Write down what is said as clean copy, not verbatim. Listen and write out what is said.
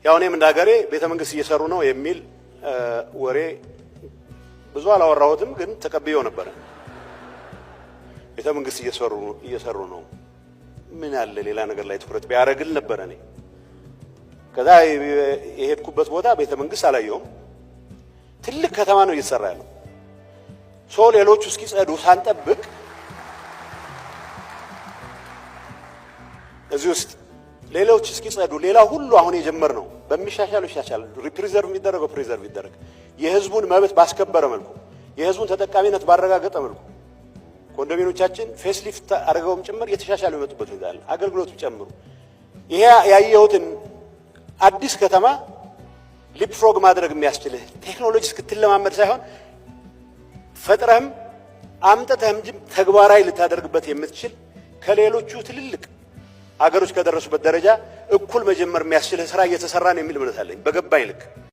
ያው እኔም እንደ ሀገሬ ቤተ መንግስት እየሰሩ ነው የሚል ወሬ ብዙ አላወራሁትም፣ ግን ተቀብየው ነበር። ቤተ መንግስት እየሰሩ ነው ምን ያለ ሌላ ነገር ላይ ትኩረት ቢያደርግል ነበር። እኔ ከዛ የሄድኩበት ቦታ ቤተ መንግስት አላየሁም። ትልቅ ከተማ ነው እየተሰራ ያለው። ሌሎቹ እስኪጸዱ ሳንጠብቅ እዚህ ውስጥ ሌሎች እስኪጸዱ ሌላ ሁሉ አሁን የጀመርነው በሚሻሻለው ይሻሻል፣ ሪፕሪዘርቭ የሚደረገው ፕሪዘርቭ ይደረግ፣ የህዝቡን መብት ባስከበረ መልኩ፣ የህዝቡን ተጠቃሚነት ባረጋገጠ መልኩ ኮንዶሚኒየሞቻችን ፌስሊፍት አድርገውም ጭምር የተሻሻሉ የመጡበት ሁኔታ አለ። አገልግሎቱ ጨምሩ። ይሄ ያየሁትን አዲስ ከተማ ሊፕፍሮግ ማድረግ የሚያስችልህ ቴክኖሎጂ እስክትለማመድ ሳይሆን ፈጥረህም አምጥተህም ተግባራዊ ልታደርግበት የምትችል ከሌሎቹ ትልልቅ አገሮች ከደረሱበት ደረጃ እኩል መጀመር የሚያስችልህ ስራ እየተሰራ ነው የሚል እምነት አለኝ በገባኝ ልክ።